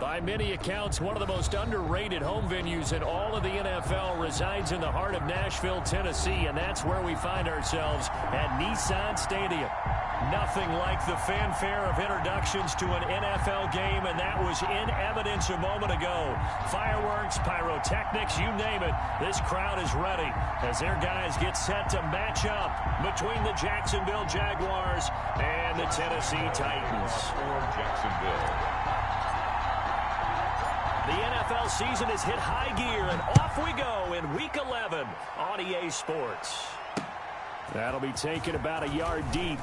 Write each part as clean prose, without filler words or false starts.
By many accounts, one of the most underrated home venues in all of the NFL resides in the heart of Nashville, Tennessee, and that's where we find ourselves at Nissan Stadium. Nothing like the fanfare of introductions to an NFL game, and that was in evidence a moment ago. Fireworks, pyrotechnics, you name it. This crowd is ready as their guys get set to match up between the Jacksonville Jaguars and the Tennessee Titans. Jacksonville. The NFL season has hit high gear, and off we go in Week 11 on EA Sports. That'll be taken about a yard deep.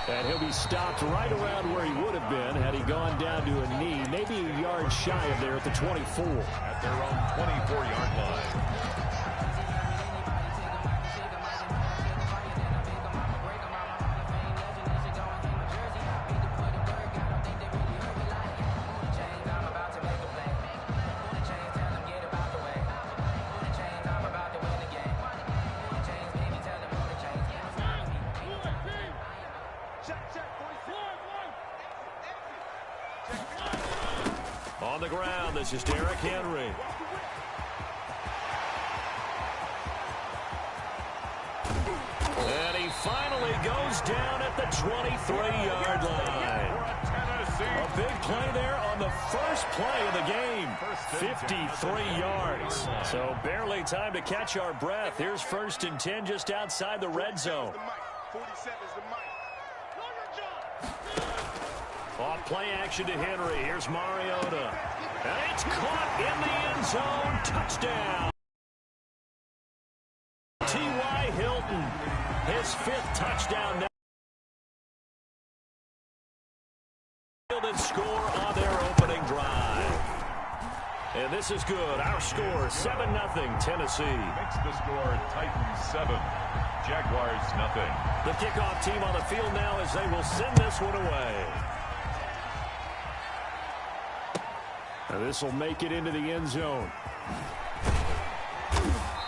And he'll be stopped right around where he would have been had he gone down to a knee, maybe a yard shy of there at the 24. At their own 24-yard line. On the ground, this is Derrick Henry. And he finally goes down at the 23-yard line. A big play there on the first play of the game. 53 yards. So barely time to catch our breath. Here's 1st and 10 just outside the red zone. Off play action to Henry. Here's Mariota. And it's caught in the end zone. Touchdown. T.Y. Hilton. His 5th touchdown now. And score on their opening drive. And this is good. Our score 7-0 Tennessee. Makes the score Titans 7. Jaguars nothing. The kickoff team on the field now as they will send this one away. This will make it into the end zone.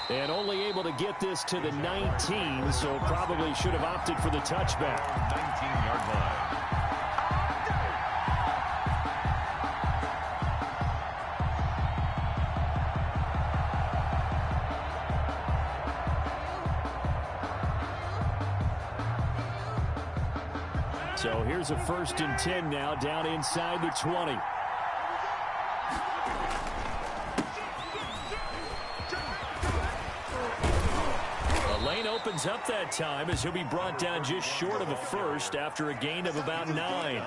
And only able to get this to the 19, so probably should have opted for the touchback. 19-yard line. So here's a 1st and 10 now down inside the 20. Opens up that time as he'll be brought down just short of a first after a gain of about 9.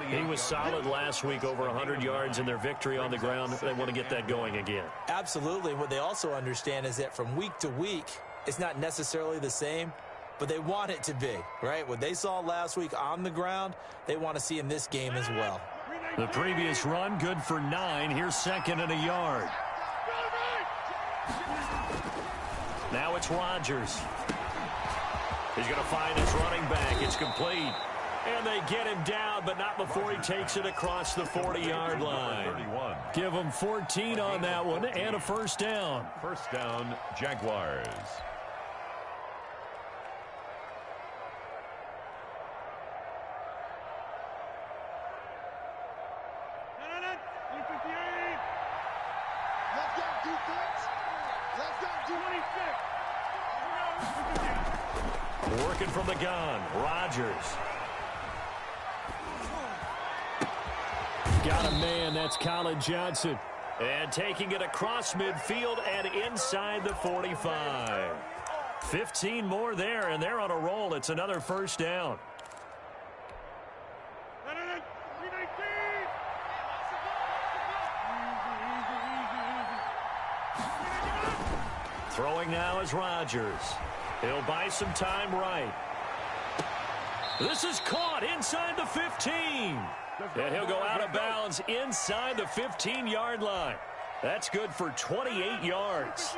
He was solid last week, over 100 yards in their victory on the ground. They want to get that going again. Absolutely. What they also understand is that from week to week, it's not necessarily the same, but they want it to be, right? What they saw last week on the ground, they want to see in this game as well. The previous run, good for 9. Here's 2nd and a yard. Now it's Rodgers. He's going to find his running back. It's complete. And they get him down, but not before he takes it across the 40-yard line. Give him 14 on that one and a 1st down. 1st down, Jaguars. Working from the gun, Rodgers. Got a man, that's Colin Johnson. And taking it across midfield and inside the 45. 15 more there, and they're on a roll. It's another 1st down. Throwing now is Rodgers. He'll buy some time right. This is caught inside the 15. And he'll go out of bounds inside the 15-yard line. That's good for 28 yards.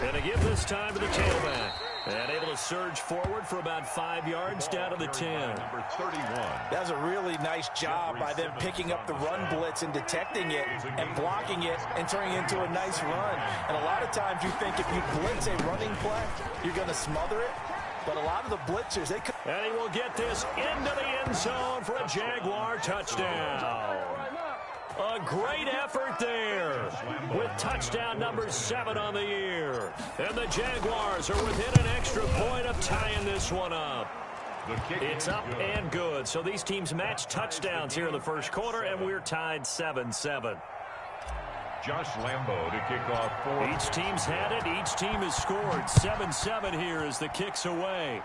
And to give this time to the tailback. And able to surge forward for about 5 yards down to the 10. Number 31. That's a really nice job by them picking up the run blitz and detecting it and blocking it and turning it into a nice run. And a lot of times you think if you blitz a running play, you're going to smother it. but a lot of the blitzers, they could. And he will get this into the end zone for a Jaguar touchdown. A great effort there with touchdown number 7 on the year. And the Jaguars are within an extra point of tying this one up. It's up and good. So these teams match touchdowns here in the first quarter, and we're tied 7-7. Josh Lambo to kick off for. Each team's had it. Each team has scored. 7-7 here as the kick's away.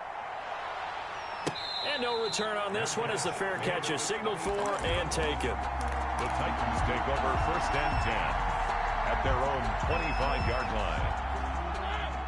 And no return on this one as the fair catch is signaled for and taken. The Titans take over 1st and 10 at their own 25-yard line.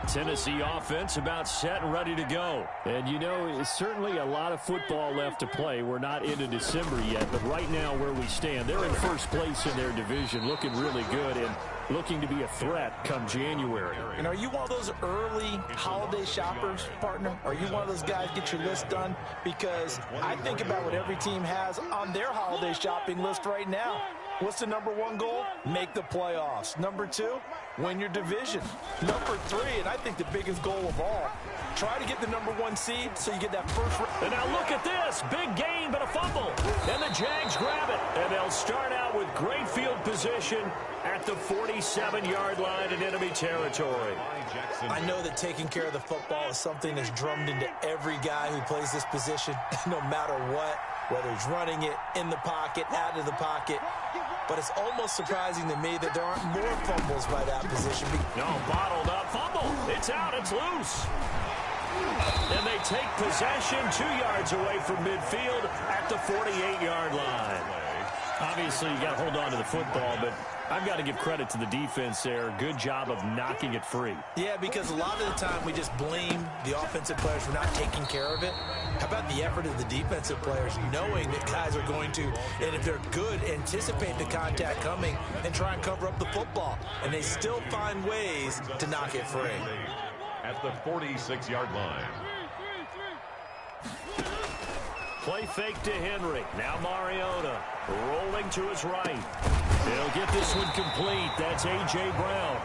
Tennessee offense about set and ready to go. And, you know, it's certainly a lot of football left to play. We're not into December yet, but right now where we stand, they're in first place in their division, looking really good and looking to be a threat come January. And are you one of those early holiday shoppers, partner? Are you one of those guys get your list done? Because I think about what every team has on their holiday shopping list right now. What's the number 1 goal? Make the playoffs. Number 2, win your division. Number 3, and I think the biggest goal of all, try to get the number 1 seed so you get that first round. And now look at this. Big gain, but a fumble. And the Jags grab it. And they'll start out with great field position at the 47-yard line in enemy territory. I know that taking care of the football is something that's drummed into every guy who plays this position, no matter what, whether he's running it, in the pocket, out of the pocket. But it's almost surprising to me that there aren't more fumbles by that position. No, bottled up fumble. It's out. It's loose. And they take possession 2 yards away from midfield at the 48-yard line. Obviously, you got to hold on to the football, but I've got to give credit to the defense there. Good job of knocking it free. Yeah, because a lot of the time we just blame the offensive players for not taking care of it. How about the effort of the defensive players knowing that guys are going to, and if they're good, anticipate the contact coming and try and cover up the football. And they still find ways to knock it free. At the 46-yard line. Play fake to Henry. Now Mariota rolling to his right. He'll get this one complete. That's A.J. Brown.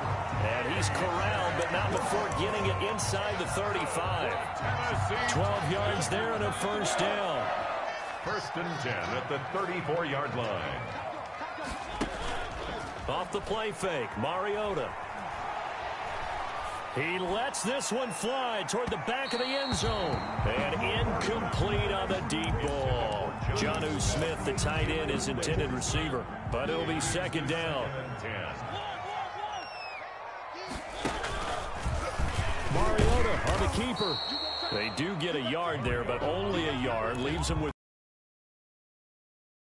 And he's corralled, but not before getting it inside the 35. 12 yards there and a first down. 1st and 10 at the 34-yard line. Off the play fake, Mariota. He lets this one fly toward the back of the end zone. And incomplete on the deep ball. Jonnu Smith, the tight end, is intended receiver. But it'll be 2nd down. Mariota on the keeper. They do get a yard there, but only a yard. Leaves them with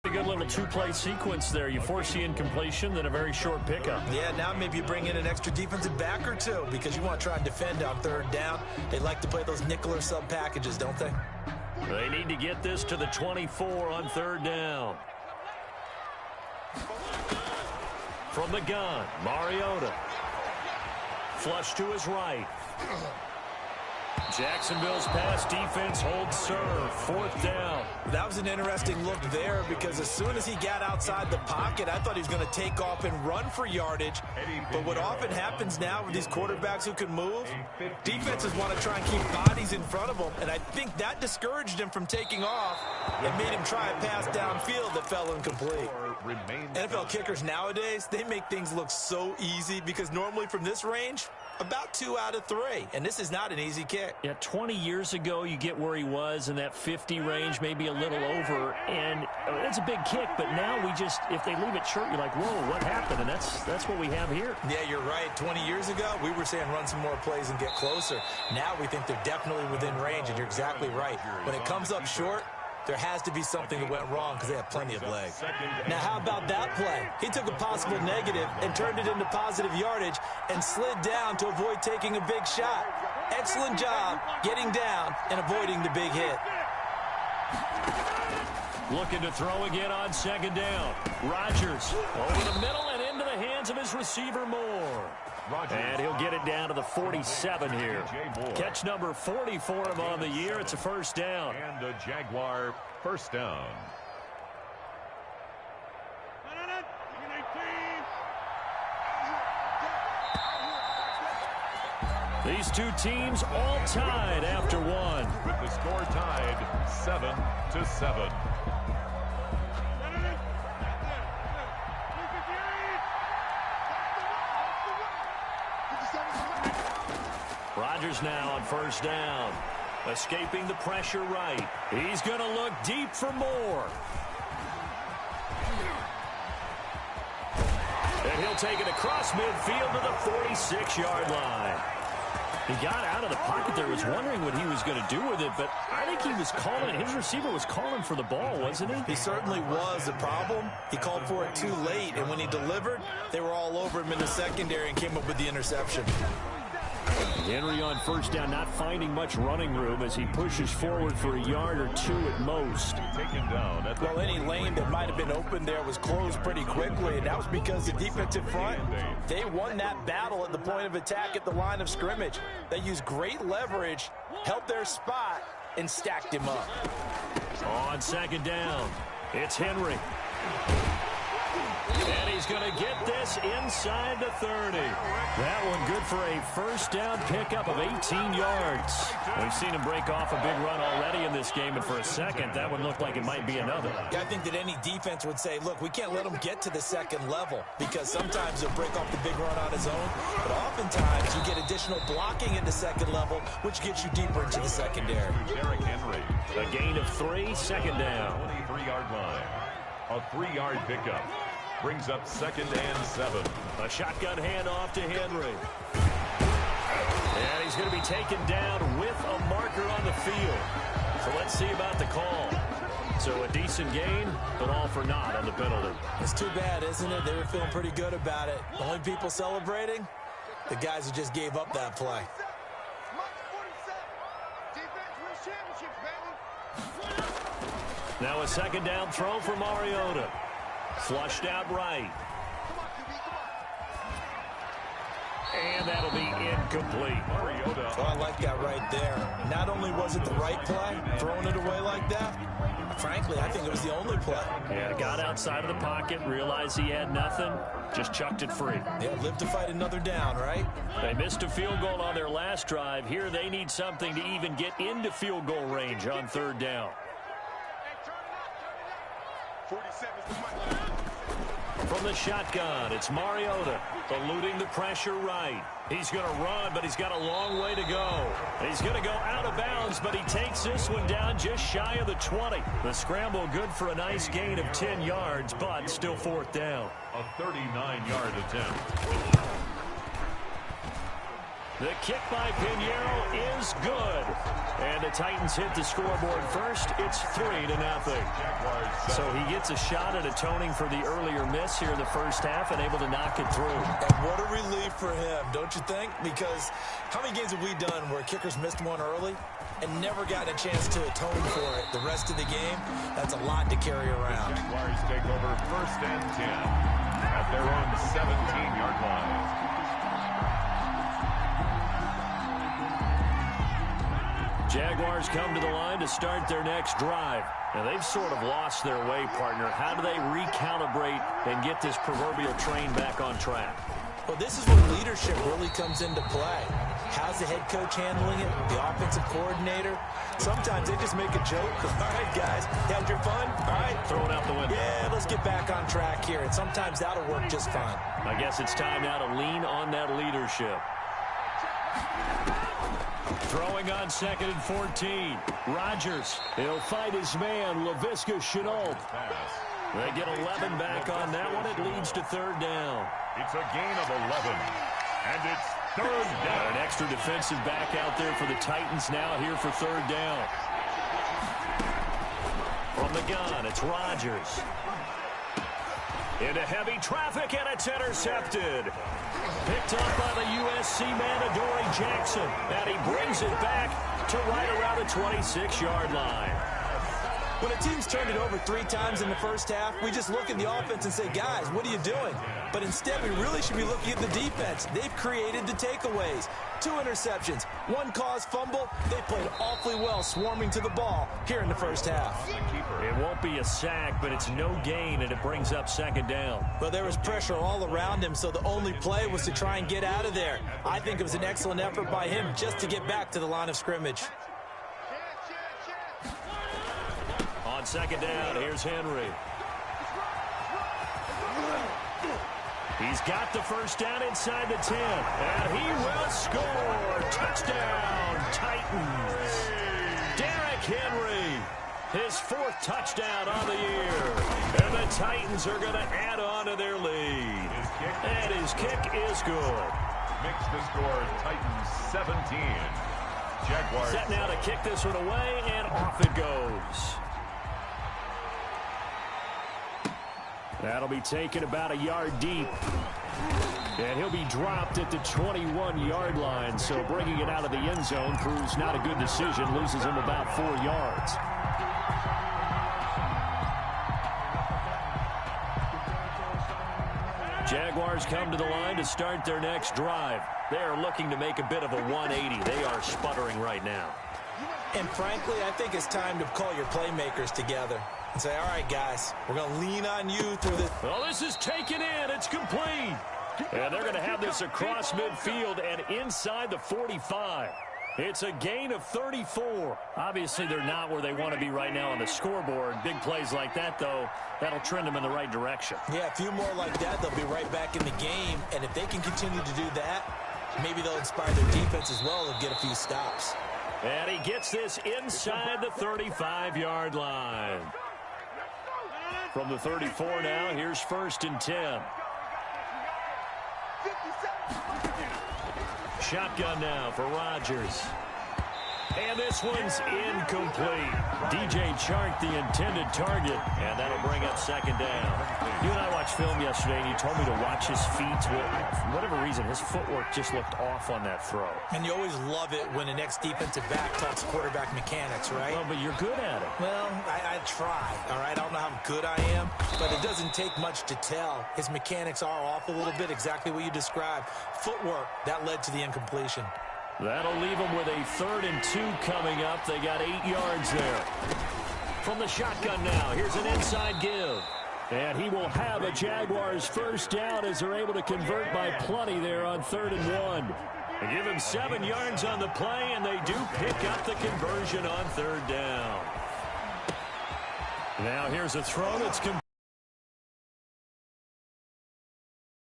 a good little 2-play sequence there. You force the incompletion, then a very short pickup. Yeah, now maybe you bring in an extra defensive back or 2 because you want to try and defend on 3rd down. They like to play those nickel or sub packages, don't they? They need to get this to the 24 on 3rd down. From the gun, Mariota. Flush to his right. Jacksonville's pass defense holds serve. 4th down. That was an interesting look there because as soon as he got outside the pocket, I thought he was going to take off and run for yardage. But what often happens now with these quarterbacks who can move, defenses want to try and keep bodies in front of them. And I think that discouraged him from taking off and made him try a pass downfield that fell incomplete. NFL kickers nowadays, they make things look so easy because normally from this range, about 2 out of 3. And this is not an easy kick. Yeah, 20 years ago, you get where he was in that 50 range, maybe a little over. And it's a big kick, but now we just, if they leave it short, you're like, whoa, what happened? And that's what we have here. Yeah, you're right. 20 years ago, we were saying run some more plays and get closer. Now we think they're definitely within range, and you're exactly right. When it comes up short, there has to be something that went wrong because they have plenty of leg. Now, how about that play? He took a possible negative and turned it into positive yardage and slid down to avoid taking a big shot. Excellent job getting down and avoiding the big hit. Looking to throw again on 2nd down. Rodgers over the middle and into the hands of his receiver Moore. And he'll get it down to the 47 here. Catch number 40 for him on the year. It's a first down. And a Jaguar first down. These two teams all tied after one. With the score tied 7-7. Rodgers now on first down. Escaping the pressure right. He's going to look deep for more. And he'll take it across midfield to the 46-yard line. He got out of the pocket there, was wondering what he was going to do with it, but I think he was calling, his receiver was calling for the ball, wasn't he? He certainly was. The problem, he called for it too late, and when he delivered, they were all over him in the secondary and came up with the interception. Henry on first down, not finding much running room as he pushes forward for a yard or two at most. Taken down. Well, any lane that might have been open there was closed pretty quickly, and that was because the defensive front, they won that battle at the point of attack at the line of scrimmage. They used great leverage, held their spot, and stacked him up. On second down, it's Henry. And he's going to get this inside the 30. That one good for a first down pickup of 18 yards. We've seen him break off a big run already in this game, and for a second, that would look like it might be another. Yeah, I think that any defense would say, look, we can't let him get to the second level because sometimes he'll break off the big run on his own, but oftentimes you get additional blocking in the second level, which gets you deeper into the secondary. Derrick Henry. A gain of 3, second down. 23-yard line. A 3-yard pickup. Brings up 2nd and 7. A shotgun handoff to Henry. And he's going to be taken down with a marker on the field. So let's see about the call. So a decent gain, but all for naught on the penalty. It's too bad, isn't it? They were feeling pretty good about it. The only people celebrating, the guys who just gave up that play. Now a second down throw for Mariota. Flushed out right. And that'll be incomplete. Mariota. Oh, I like that right there. Not only was it the right play, throwing it away like that, frankly, I think it was the only play. Yeah, got outside of the pocket, realized he had nothing, just chucked it free. Yeah, live to fight another down, right? They missed a field goal on their last drive. Here they need something to even get into field goal range on third down. From the shotgun, it's Mariota, eluding the pressure right. He's going to run, but he's got a long way to go. He's going to go out of bounds, but he takes this one down just shy of the 20. The scramble good for a nice gain of 10 yards, but still fourth down. A 39-yard attempt. The kick by Pinheiro is good. And the Titans hit the scoreboard first. It's 3-0. So he gets a shot at atoning for the earlier miss here in the first half and able to knock it through. And what a relief for him, don't you think? Because how many games have we done where kickers missed one early and never got a chance to atone for it the rest of the game? That's a lot to carry around. Jaguars take over 1st and 10 at their own 17-yard line. Jaguars come to the line to start their next drive. Now, they've sort of lost their way, partner. How do they recalibrate and get this proverbial train back on track? Well, this is where leadership really comes into play. How's the head coach handling it? The offensive coordinator? Sometimes they just make a joke. All right, guys, you had your fun? All right. Throw it out the window. Yeah, let's get back on track here. And sometimes that'll work just fine. I guess it's time now to lean on that leadership. Throwing on 2nd and 14. Rodgers. He'll fight his man, Laviska Shenault. They get 11 back on that one. It leads to third down. It's a gain of 11. And it's third down. An extra defensive back out there for the Titans now here for third down. From the gun, it's Rodgers. Into heavy traffic, and it's intercepted. Picked up by the USC man, Adoree Jackson. And he brings it back to right around the 26-yard line. When a team's turned it over 3 times in the first half, we just look at the offense and say, guys, what are you doing? But instead, we really should be looking at the defense. They've created the takeaways. 2 interceptions, 1 caused fumble. They played awfully well swarming to the ball here in the first half. It won't be a sack, but it's no gain, and it brings up 2nd down. Well, there was pressure all around him, so the only play was to try and get out of there. I think it was an excellent effort by him just to get back to the line of scrimmage. On 2nd down, here's Henry. He's got the first down inside the 10, and he will score. Touchdown, Titans. Derrick Henry, his 4th touchdown on the year. And the Titans are going to add on to their lead. And his kick is good. Makes the score Titans 17. Jaguars. Set now to kick this one away, and off it goes. That'll be taken about a yard deep. And he'll be dropped at the 21-yard line. So bringing it out of the end zone proves not a good decision. Loses him about 4 yards. Jaguars come to the line to start their next drive. They are looking to make a bit of a 180. They are sputtering right now. And frankly, I think it's time to call your playmakers together and say, all right, guys, we're going to lean on you through this. Well, this is taken in. It's complete. And they're going to have this across midfield and inside the 45. It's a gain of 34. Obviously, they're not where they want to be right now on the scoreboard. Big plays like that, though, that'll trend them in the right direction. Yeah, a few more like that, they'll be right back in the game. And if they can continue to do that, maybe they'll inspire their defense as well and get a few stops. And he gets this inside the 35-yard line. From the 34 now, here's 1st and 10. Shotgun now for Rodgers. And this one's incomplete. DJ Chark, the intended target, and that'll bring up 2nd down. You and I watched film yesterday, and you told me to watch his feet. Well, for whatever reason, his footwork just looked off on that throw. And you always love it when an ex-defensive back talks quarterback mechanics, right? Well, but you're good at it. Well, I try, all right? I don't know how good I am, but it doesn't take much to tell. His mechanics are off a little bit, exactly what you described. Footwork, that led to the incompletion. That'll leave them with a 3rd and 2 coming up. They got 8 yards there. From the shotgun now, here's an inside give. And he will have a Jaguars first down as they're able to convert by plenty there on 3rd and 1. They give him 7 yards on the play, and they do pick up the conversion on 3rd down. Now here's a throw that's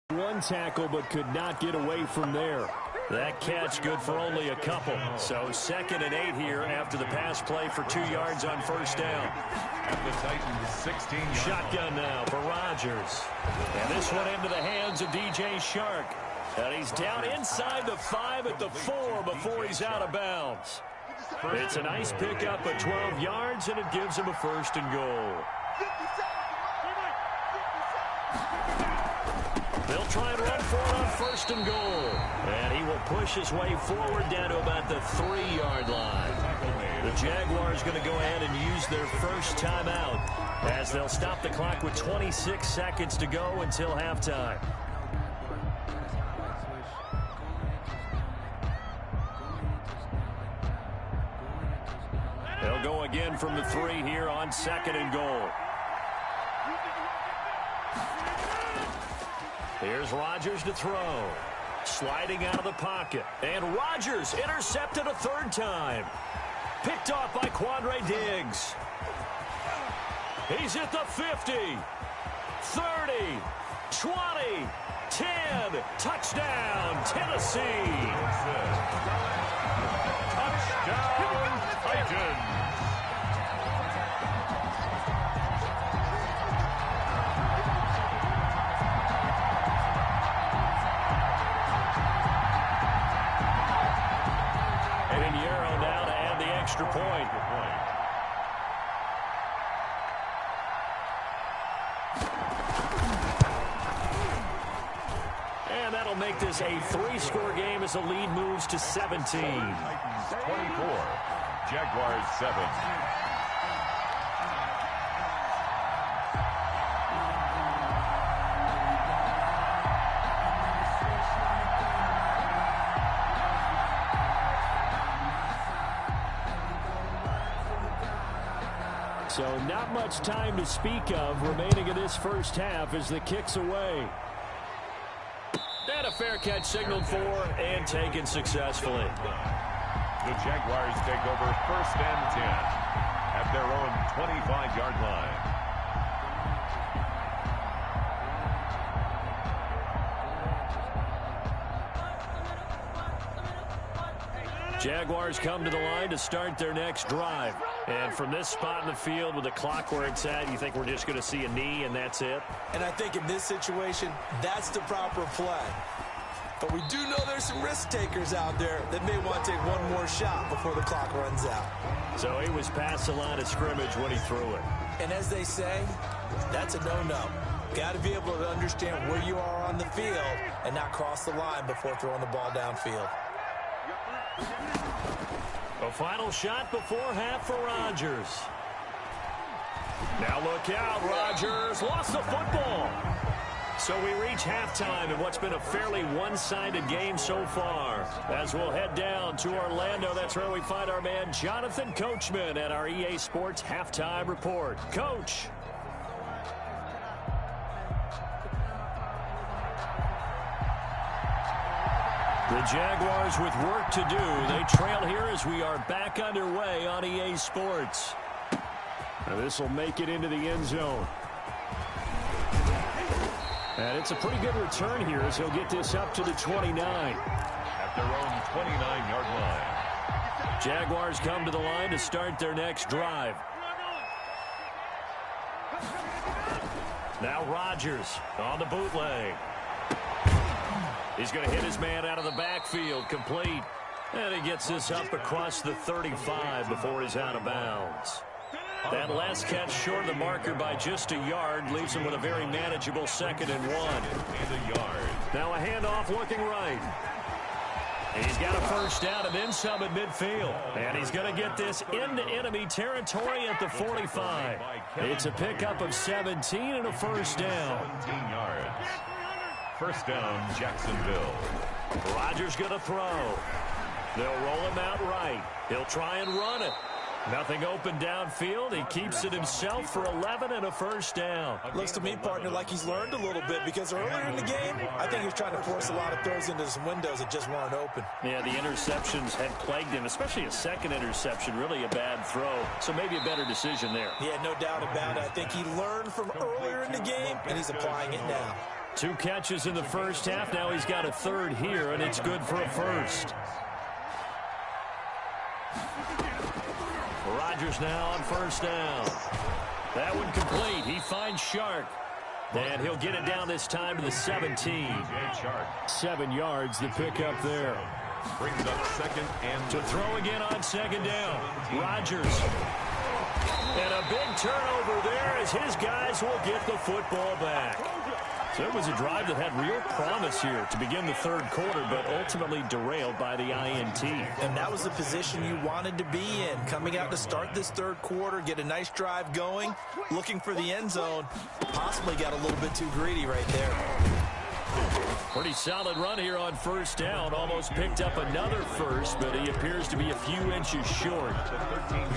one tackle, but could not get away from there. That catch good for only a couple. So 2nd and 8 here after the pass play for 2 yards on 1st down. At the Titans 16. Shotgun now for Rodgers. And this one into the hands of DJ Chark. And he's down inside the 5 at the 4 before he's out of bounds. It's a nice pickup of 12 yards, and it gives him a 1st and goal. They'll try and run for it on 1st and goal. And he will push his way forward down to about the 3-yard line. The Jaguars going to go ahead and use their first timeout as they'll stop the clock with 26 seconds to go until halftime. They'll go again from the 3 here on 2nd and goal. Here's Rodgers to throw. Sliding out of the pocket. And Rodgers intercepted a 3rd time. Picked off by Quandre Diggs. He's at the 50. 30. 20. 10. Touchdown, Tennessee. Touchdown, Titans. Extra point. And that'll make this a 3-score game as the lead moves to 17. Titans 24, Jaguars 7. So not much time to speak of remaining in this first half as the kick's away. And a fair catch signaled for and taken successfully. The Jaguars take over 1st and 10 at their own 25-yard line. Jaguars come to the line to start their next drive. And from this spot in the field with the clock where it's at, you think we're just going to see a knee and that's it? And I think in this situation, that's the proper play. But we do know there's some risk takers out there that may want to take one more shot before the clock runs out. So he was past the line of scrimmage when he threw it. And as they say, that's a no-no. Got to be able to understand where you are on the field and not cross the line before throwing the ball downfield. A final shot before half for Rodgers. Now look out, Rodgers lost the football. So we reach halftime in what's been a fairly one-sided game so far. As we'll head down to Orlando, that's where we find our man Jonathan Coachman at our EA Sports Halftime Report. Coach. The Jaguars with work to do. They trail here as we are back underway on EA Sports. Now this will make it into the end zone. And it's a pretty good return here as he'll get this up to the 29. At their own 29-yard line. Jaguars come to the line to start their next drive. Now Rodgers on the bootleg. He's going to hit his man out of the backfield, complete. And he gets this up across the 35 before he's out of bounds. That last catch short of the marker by just a yard leaves him with a very manageable 2nd and 1. And a yard. Now a handoff looking right. He's got a first down and then some at midfield. And he's going to get this into enemy territory at the 45. It's a pickup of 17 and a first down. 17 yards. First down, Jacksonville. Rodgers going to throw. They'll roll him out right. He'll try and run it. Nothing open downfield. He keeps it himself for 11 and a first down. Looks to me, partner, like he's learned a little bit because earlier in the game, I think he was trying to force a lot of throws into some windows that just weren't open. Yeah, the interceptions had plagued him, especially a second interception, really a bad throw. So maybe a better decision there. Yeah, no doubt about it. I think he learned from earlier in the game, and he's applying it now. 2 catches in the first half. Now he's got a third here, and it's good for a first. Rodgers now on first down. That one complete. He finds Shark. And he'll get it down this time to the 17. 7 yards, the pickup there. Brings up 2nd and to throw again on 2nd down. Rodgers. And a big turnover there as his guys will get the football back. So it was a drive that had real promise here to begin the third quarter, but ultimately derailed by the INT. And that was the position you wanted to be in. Coming out to start this third quarter, get a nice drive going, looking for the end zone. Possibly got a little bit too greedy right there. Pretty solid run here on first down. Almost picked up another first, but he appears to be a few inches short.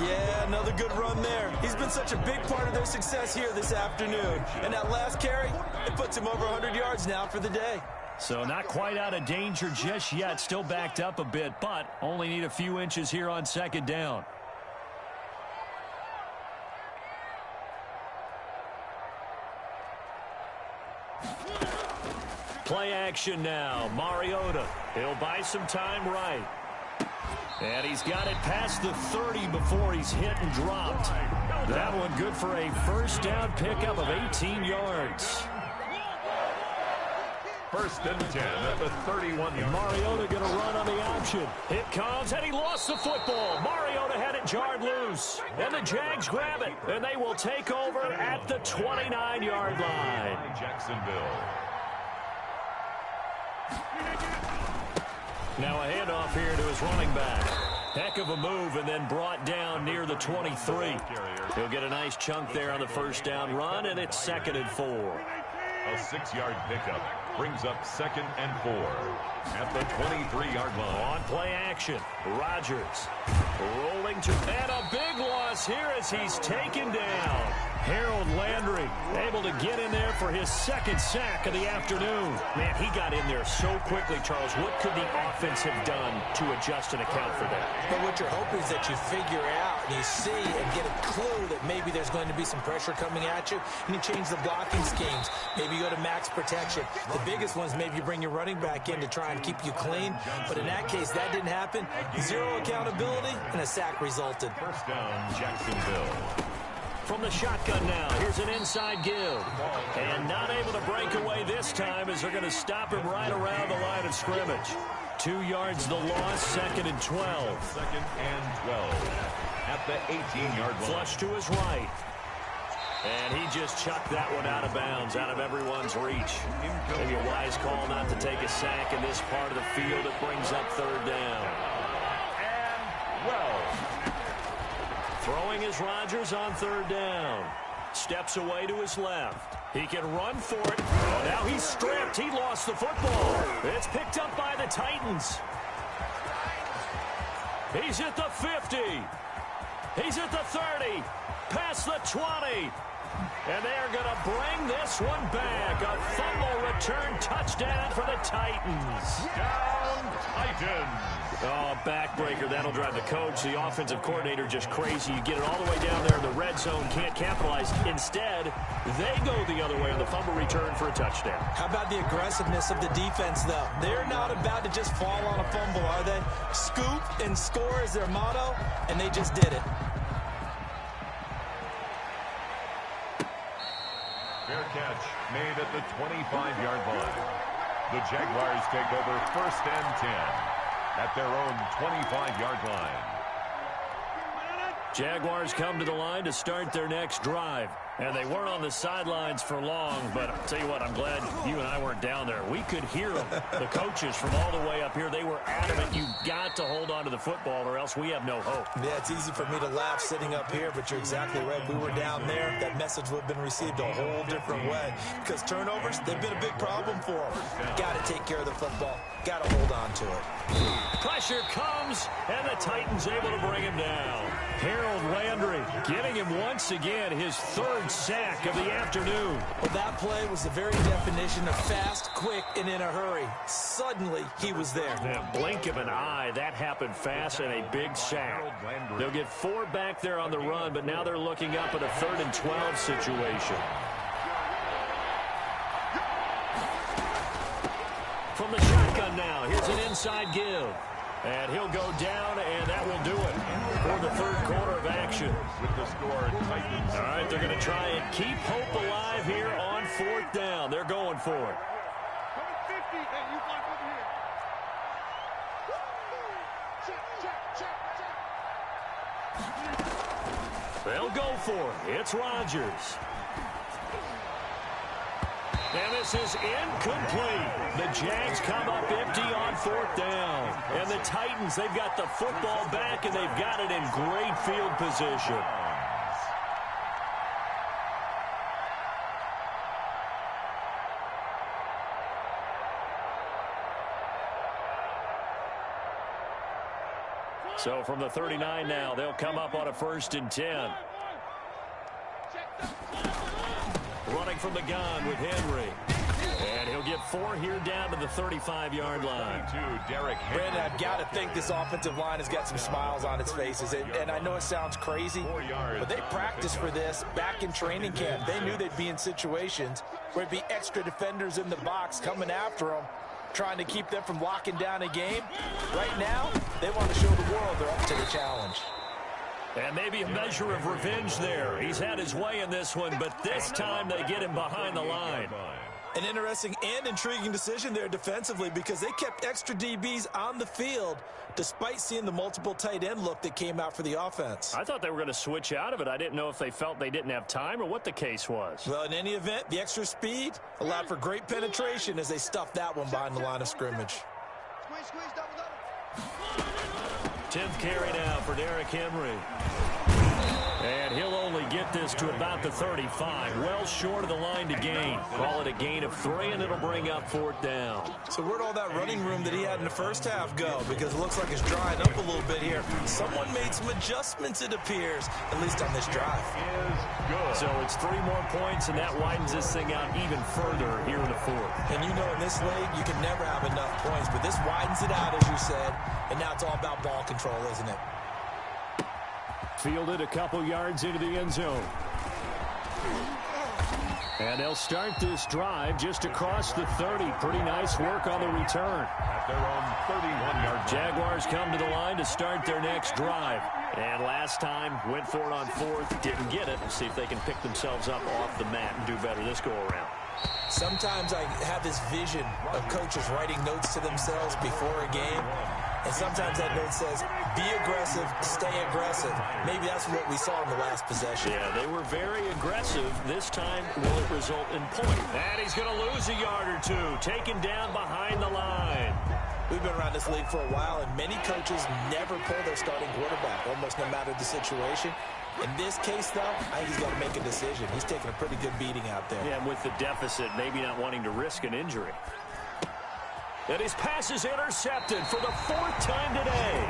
Yeah, another good run there. He's been such a big part of their success here this afternoon. And that last carry, it puts him over 100 yards now for the day. So not quite out of danger just yet. Still backed up a bit, but only need a few inches here on 2nd down. Play action now. Mariota. He'll buy some time right. And he's got it past the 30 before he's hit and dropped. That one good for a first down pickup of 18 yards. 1st and 10 at the 31-yard. Mariota going to run on the option. It comes, and he lost the football. Mariota had it jarred loose. And the Jags grab it, and they will take over at the 29-yard line. Jacksonville. Now a handoff here to his running back. Heck of a move and then brought down near the 23. He'll get a nice chunk there on the first down run, and it's 2nd and 4. A 6-yard pickup brings up 2nd and 4 at the 23-yard line. On play action, Rodgers. Rolling to, and a big loss here as he's taken down. Harold Landry able to get in there for his second sack of the afternoon. Man, he got in there so quickly, Charles. What could the offense have done to adjust and account for that? But what you're hoping is that you figure out and you see and get a clue that maybe there's going to be some pressure coming at you, and you change the blocking schemes. Maybe you go to max protection. The biggest one is maybe you bring your running back in to try and keep you clean. But in that case, that didn't happen. Zero accountability, and a sack resulted. First down, Jacksonville. From the shotgun now, here's an inside give. And not able to break away this time as they're going to stop him right around the line of scrimmage. 2 yards the loss, 2nd and 12. 2nd and 12 at the 18-yard line. Flush to his right. And he just chucked that one out of bounds, out of everyone's reach. Maybe a wise call not to take a sack in this part of the field. It brings up 3rd down. And 12. Throwing is Rodgers on 3rd down. Steps away to his left. He can run for it. Oh, now he's stripped. He lost the football. It's picked up by the Titans. He's at the 50. He's at the 30. Past the 20. And they are going to bring this one back. A fumble return touchdown for the Titans. Down Titans. Oh, backbreaker. That'll drive the coach, the offensive coordinator, just crazy. You get it all the way down there in the red zone, can't capitalize. Instead, they go the other way on the fumble return for a touchdown. How about the aggressiveness of the defense, though? They're not about to just fall on a fumble, are they? Scoop and score is their motto, and they just did it. Fair catch made at the 25-yard line. The Jaguars take over 1st and 10 at their own 25-yard line. Jaguars come to the line to start their next drive. And they weren't on the sidelines for long, but I'll tell you what, I'm glad you and I weren't down there. We could hear them. The coaches from all the way up here, they were adamant. You've got to hold on to the football or else we have no hope. Yeah, it's easy for me to laugh sitting up here, but you're exactly right. We were down there. That message would have been received a whole different way. Because turnovers, they've been a big problem for them. Got to take care of the football. Got to hold on to it. Pressure comes, and the Titans able to bring him down. Harold Landry getting him once again his 3rd sack of the afternoon. Well, that play was the very definition of fast, quick, and in a hurry. Suddenly, he was there. Yeah, blink of an eye, that happened fast and a big sack. They'll get 4 back there on the run, but now they're looking up at a 3rd and 12 situation. From the shotgun now, here's an inside give. And he'll go down, and that will do it for the 3rd quarter of action. With the score, Titans. All right, they're going to try and keep hope alive here on 4th down. They're going for it. They'll go for it. It's Rodgers. And this is incomplete. The Jags come up empty on 4th down. And the Titans, they've got the football back, and they've got it in great field position. So from the 39 now, they'll come up on a 1st and 10. Running from the gun with Henry. And he'll get 4 here down to the 35-yard line. Brandon, I've got to think this offensive line has got some smiles on its faces. And I know it sounds crazy, but they practiced for this back in training camp. They knew they'd be in situations where there'd be extra defenders in the box coming after them, trying to keep them from locking down a game. Right now, they want to show the world they're up to the challenge. And maybe a measure of revenge there. He's had his way in this one, but this time they get him behind the line. An interesting and intriguing decision there defensively because they kept extra DBs on the field despite seeing the multiple tight end look that came out for the offense. I thought they were going to switch out of it. I didn't know if they felt they didn't have time or what the case was. Well, in any event, the extra speed allowed for great penetration as they stuffed that one behind the line of scrimmage. 10th carry now for Derrick Henry. And he'll only get this to about the 35. Well short of the line to gain. Call it a gain of 3, and it'll bring up 4th down. So where'd all that running room that he had in the first half go? Because it looks like it's drying up a little bit here. Someone made some adjustments, it appears, at least on this drive. So it's 3 more points, and that widens this thing out even further here in the 4th. And you know in this league, you can never have enough points, but this widens it out, as you said, and now it's all about ball control, isn't it? Fielded a couple yards into the end zone. And they'll start this drive just across the 30. Pretty nice work on the return. At their own 31-yard line. Jaguars come to the line to start their next drive. And last time, went for it on 4th, didn't get it. Let's see if they can pick themselves up off the mat and do better this go-around. Sometimes I have this vision of coaches writing notes to themselves before a game. And sometimes that note says, be aggressive, stay aggressive. Maybe that's what we saw in the last possession. Yeah, they were very aggressive. This time, will it result in point? And he's going to lose a yard or 2, taken down behind the line. We've been around this league for a while, and many coaches never pull their starting quarterback, almost no matter the situation. In this case, though, I think he's got to make a decision. He's taking a pretty good beating out there. Yeah, with the deficit, maybe not wanting to risk an injury. And his pass is intercepted for the 4th time today.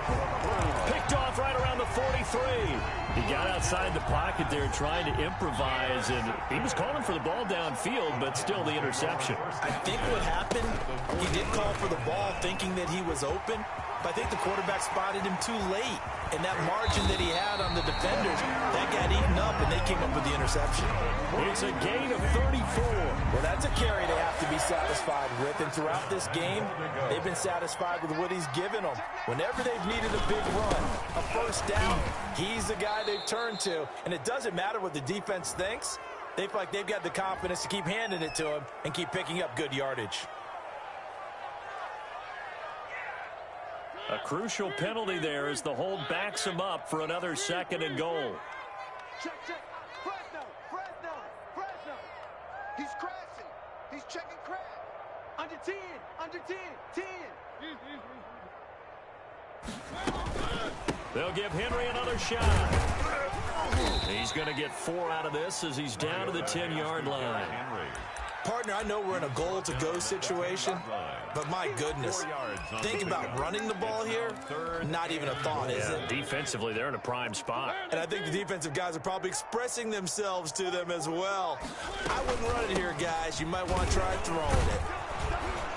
Picked off right around the 43. He got outside the pocket there trying to improvise, and he was calling for the ball downfield, but still the interception. I think what happened, he did call for the ball thinking that he was open, but I think the quarterback spotted him too late. And that margin that he had on the defenders, that got eaten up, and they came up with the interception. It's a gain of 34. Well, that's a carry they have to be satisfied with. And throughout this game, they've been satisfied with what he's given them. Whenever they've needed a big run, a first down, he's the guy they've turned to. And it doesn't matter what the defense thinks. They feel like they've got the confidence to keep handing it to him and keep picking up good yardage. A crucial penalty there as the hold backs him up for another 2nd and goal. Check. Fresno. He's crashing. He's checking crash. Under 10. 10. They'll give Henry another shot. He's going to get 4 out of this as he's down to the 10-yard line. Partner, I know we're in a goal-to-go situation, but my goodness, think about running the ball here. Not even a thought, is it? Defensively, they're in a prime spot. And I think the defensive guys are probably expressing themselves to them as well. I wouldn't run it here, guys. You might want to try throwing it.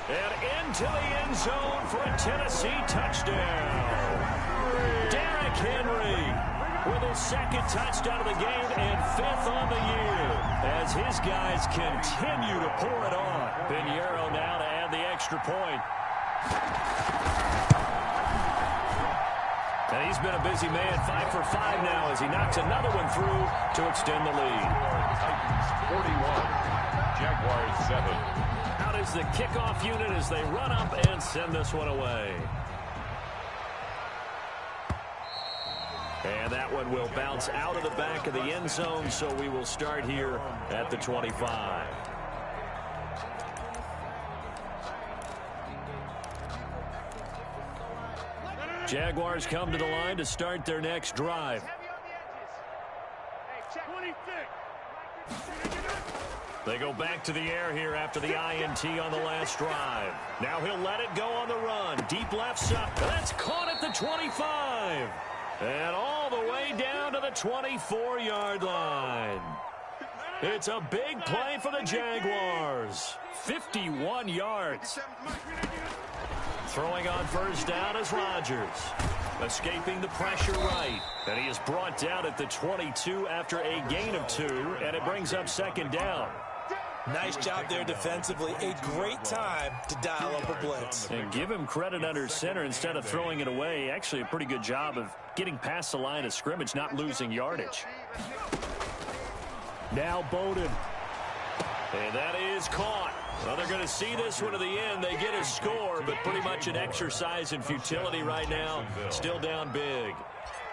And into the end zone for a Tennessee touchdown. Derrick Henry with his 2nd touchdown of the game and 5th on the year as his guys continue to pour it on. Pinheiro now to add the extra point. And he's been a busy man, 5 for 5 now as he knocks another one through to extend the lead. Titans 41, Jaguars 7. Out is the kickoff unit as they run up and send this one away. And that one will bounce out of the back of the end zone, so we will start here at the 25. Jaguars come to the line to start their next drive. They go back to the air here after the INT on the last drive. Now he'll let it go on the run. Deep left side. That's caught at the 25. And all the way down to the 24-yard line. It's a big play for the Jaguars. 51 yards. Throwing on first down is Rodgers. Escaping the pressure right. And he is brought down at the 22 after a gain of 2. And it brings up 2nd down. Nice job there defensively. A great time to dial up a blitz. And give him credit under center instead of throwing it away. Actually a pretty good job of getting past the line of scrimmage, not losing yardage. Now Bowden. And that is caught. Well, they're going to see this one to the end. They get a score, but pretty much an exercise in futility right now. Still down big.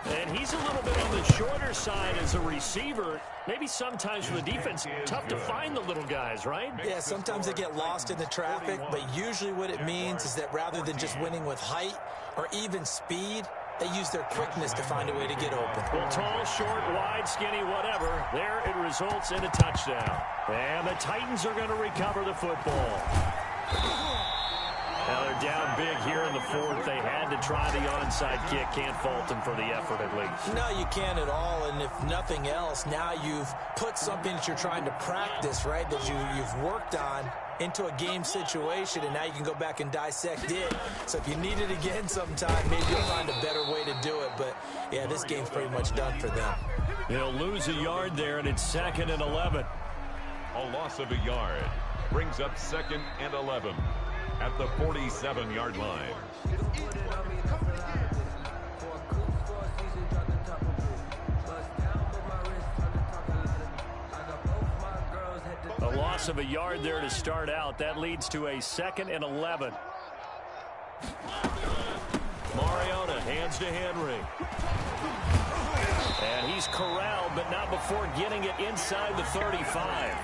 And he's a little bit on the shorter side as a receiver. Maybe sometimes for the defense, tough to find the little guys, right? Yeah, sometimes they get lost in the traffic, but usually what it means is that rather than just winning with height or even speed, they use their quickness to find a way to get open. Well, tall, short, wide, skinny, whatever. There it results in a touchdown. And the Titans are going to recover the football. Now they're down big here in the fourth. They had to try the onside kick. Can't fault them for the effort at least. No, you can't at all. And if nothing else, now you've put something that you're trying to practice, right, that you've worked on into a game situation, and now you can go back and dissect it. So if you need it again sometime, maybe you'll find a better way to do it. But, yeah, this game's pretty much done for them. They'll lose a yard there, and it's 2nd and 11. A loss of a yard brings up 2nd and 11 at the 47-yard line. A loss of a yard there to start out. That leads to a 2nd and 11. Mariota hands to Henry. And he's corralled, but not before getting it inside the 35.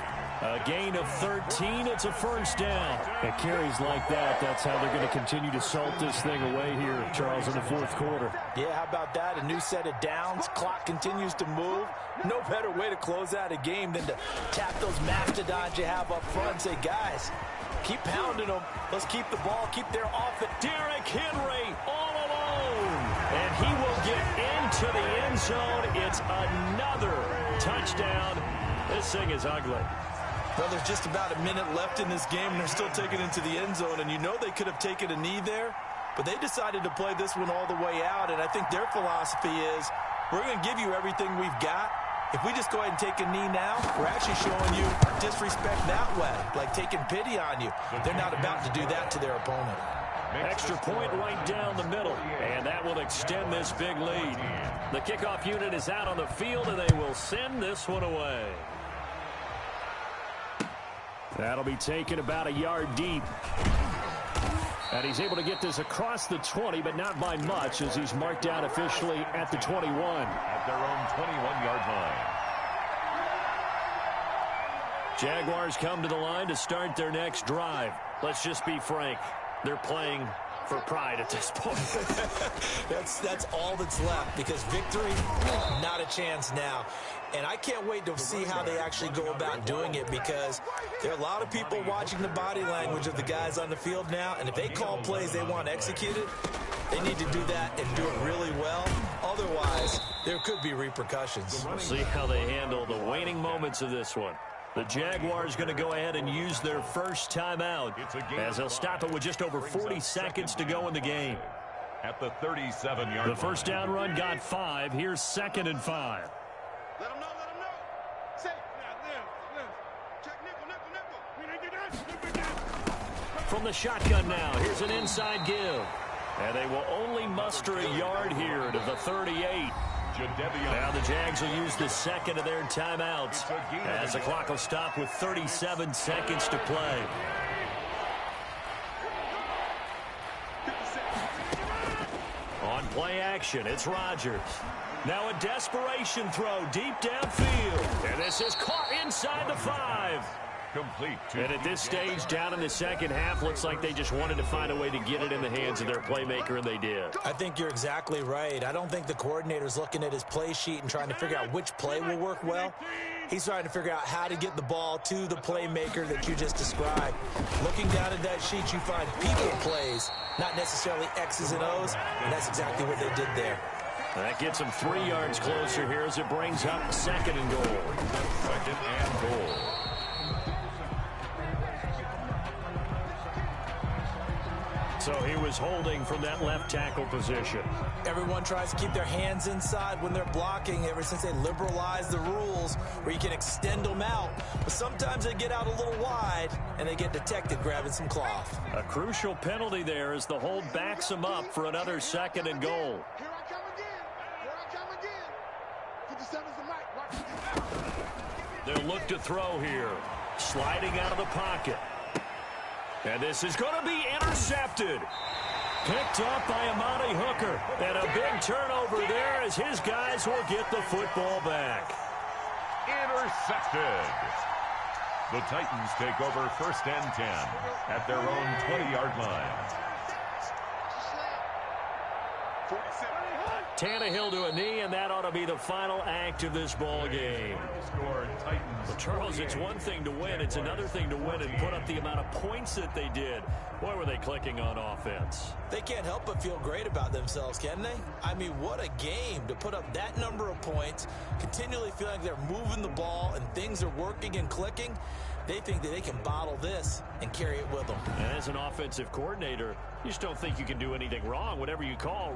A gain of 13. It's a first down. It carries like that. That's how they're going to continue to salt this thing away here, Charles, in the fourth quarter. Yeah, how about that? A new set of downs. Clock continues to move. No better way to close out a game than to tap those mastodons you have up front and say, guys, keep pounding them. Let's keep the ball, keep their offense. Derrick Henry all alone. And he will get into the end zone. It's another touchdown. This thing is ugly. Well, there's just about a minute left in this game, and they're still taking it into the end zone. And you know they could have taken a knee there, but they decided to play this one all the way out. And I think their philosophy is, we're going to give you everything we've got. If we just go ahead and take a knee now, we're actually showing you disrespect that way, like taking pity on you. They're not about to do that to their opponent. Extra point right down the middle, and that will extend this big lead. The kickoff unit is out on the field, and they will send this one away. That'll be taken about a yard deep. And he's able to get this across the 20, but not by much, as he's marked out officially at the 21. At their own 21-yard line. Jaguars come to the line to start their next drive. Let's just be frank. They're playing for pride at this point. That's all that's left, because victory, not a chance now. And I can't wait to see how they actually go about doing it, because there are a lot of people watching the body language of the guys on the field now, and if they call plays they want executed, they need to do that and do it really well. Otherwise, there could be repercussions. We'll see how they handle the waning moments of this one. The Jaguars going to go ahead and use their first timeout, as they'll stop it with just over 40 seconds to go in the game. At the 37-yard line. The first down run got 5. Here's 2nd and 5. Let them know, let them know. Say, check nickel. From the shotgun now, here's an inside give. And they will only muster a yard here to the 38. Now the Jags will use the second of their timeouts, as the clock will stop with 37 seconds to play. On play action, it's Rodgers. Now a desperation throw deep downfield. And this is caught inside the 5. Complete. And at this stage, down in the second half, looks like they just wanted to find a way to get it in the hands of their playmaker, and they did. I think you're exactly right. I don't think the coordinator's looking at his play sheet and trying to figure out which play will work well. He's trying to figure out how to get the ball to the playmaker that you just described. Looking down at that sheet, you find people plays, not necessarily X's and O's, and that's exactly what they did there. That gets them 3 yards closer here as it brings up 2nd and goal. 2nd and goal. So he was holding from that left tackle position. Everyone tries to keep their hands inside when they're blocking ever since they liberalized the rules where you can extend them out. But sometimes they get out a little wide and they get detected grabbing some cloth. A crucial penalty there as the hold backs them up for another 2nd and goal. Here I come again. Here I come again. 57's the mic. Watch this. They'll look to throw here. Sliding out of the pocket. And this is going to be intercepted. Picked up by Amani Hooker. And a big turnover there as his guys will get the football back. Intercepted. The Titans take over 1st and 10 at their own 20-yard line. Tannehill to a knee, and that ought to be the final act of this ball game. Well, Charles, it's one thing to win. It's another thing to win and put up the amount of points that they did. Boy, were they clicking on offense. They can't help but feel great about themselves, can they? I mean, what a game to put up that number of points, continually feeling like they're moving the ball and things are working and clicking. They think that they can bottle this and carry it with them. And as an offensive coordinator, you just don't think you can do anything wrong. Whatever you call,